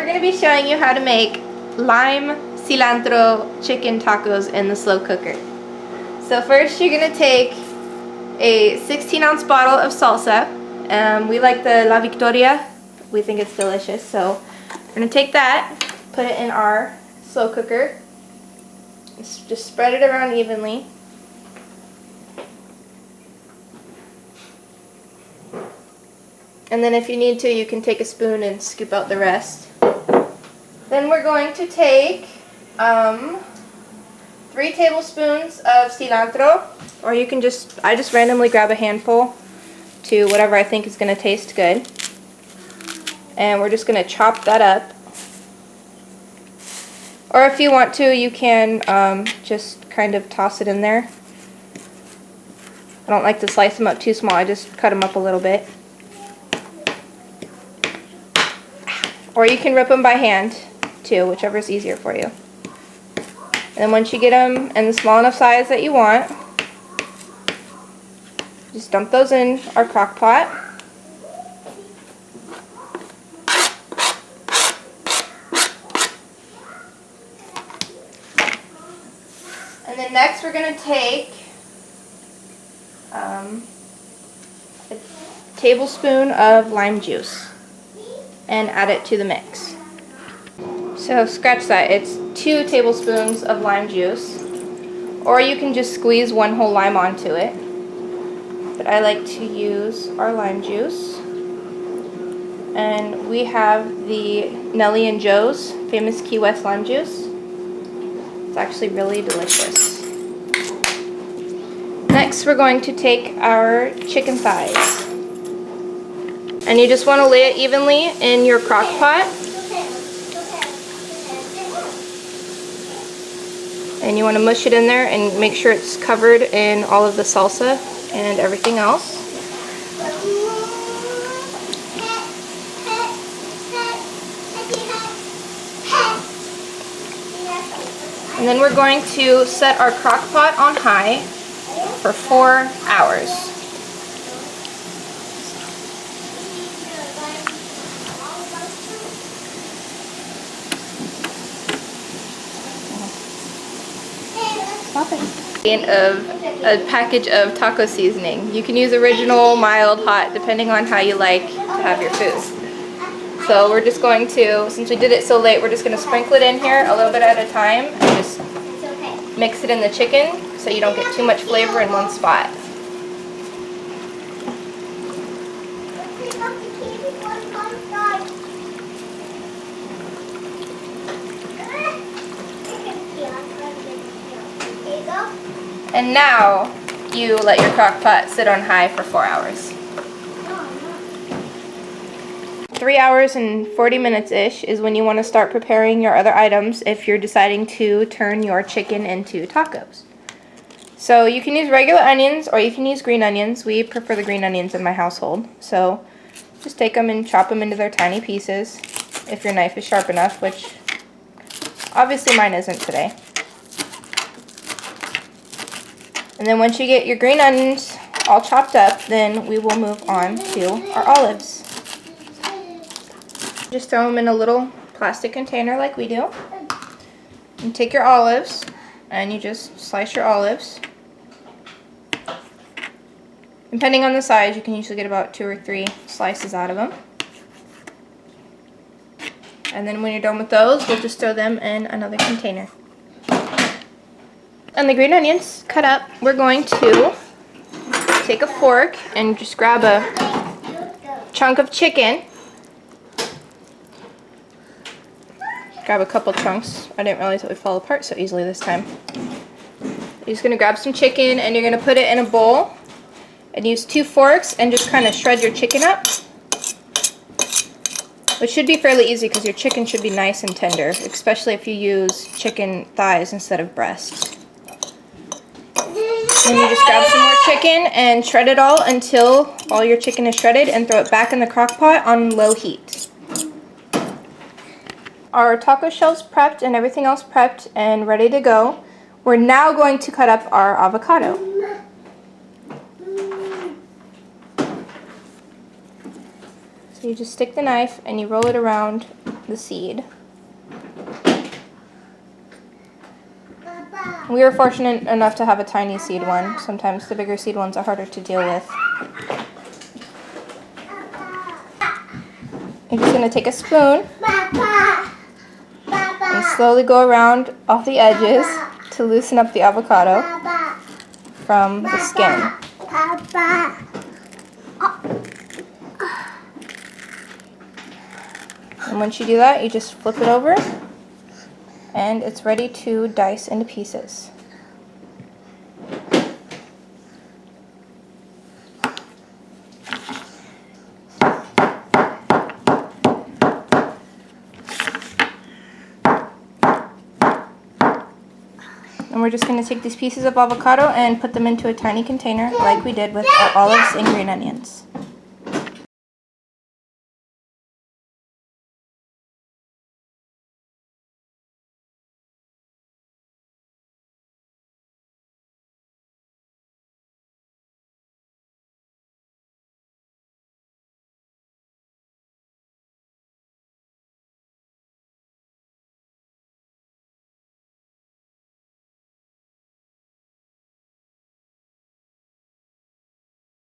We're going to be showing you how to make lime cilantro chicken tacos in the slow cooker. So first you're going to take a 16-ounce bottle of salsa. We like the La Victoria. We think it's delicious. So we're going to take that, put it in our slow cooker. Just spread it around evenly. And then if you need to, you can take a spoon and scoop out the rest. Then we're going to take 3 tablespoons of cilantro, or you can I just randomly grab a handful to whatever I think is going to taste good. And we're just going to chop that up. Or if you want to, you can just kind of toss it in there. I don't like to slice them up too small, I just cut them up a little bit. Or you can rip them by hand too, whichever is easier for you. And then once you get them in the small enough size that you want, just dump those in our crock pot. And then next we're going to take a tablespoon of lime juice and add it to the mix. So scratch that, it's 2 tablespoons of lime juice, or you can just squeeze 1 whole lime onto it. But I like to use our lime juice. And we have the Nelly and Joe's famous Key West lime juice. It's actually really delicious. Next we're going to take our chicken thighs. And you just want to lay it evenly in your crock pot. And you want to mush it in there and make sure it's covered in all of the salsa and everything else. And then we're going to set our crock pot on high for 4 hours. Of a package of taco seasoning. You can use original, mild, hot, depending on how you like to have your food. So we're just going to, since we did it so late, we're just going to sprinkle it in here a little bit at a time and just mix it in the chicken so you don't get too much flavor in one spot. And now you let your crock pot sit on high for 4 hours. 3 hours and 40 minutes-ish is when you want to start preparing your other items if you're deciding to turn your chicken into tacos. So you can use regular onions or you can use green onions. We prefer the green onions in my household. So just take them and chop them into their tiny pieces if your knife is sharp enough, which obviously mine isn't today. And then once you get your green onions all chopped up, then we will move on to our olives. Just throw them in a little plastic container like we do. And take your olives, and you just slice your olives. Depending on the size, you can usually get about 2 or 3 slices out of them. And then when you're done with those, we'll just throw them in another container. And the green onions cut up, we're going to take a fork and just grab a chunk of chicken. Grab a couple chunks. I didn't realize it would fall apart so easily this time. You're just going to grab some chicken and you're going to put it in a bowl and use 2 forks and just kind of shred your chicken up. Which should be fairly easy because your chicken should be nice and tender, especially if you use chicken thighs instead of breasts. And you just grab some more chicken and shred it all until all your chicken is shredded and throw it back in the crock pot on low heat. Our taco shells prepped and everything else prepped and ready to go. We're now going to cut up our avocado. So you just stick the knife and you roll it around the seed. We were fortunate enough to have a tiny seed one. Sometimes the bigger seed ones are harder to deal with. You're just going to take a spoon and slowly go around all the edges to loosen up the avocado from the skin. And once you do that, you just flip it over and it's ready to dice into pieces. And we're just going to take these pieces of avocado and put them into a tiny container like we did with our olives and green onions.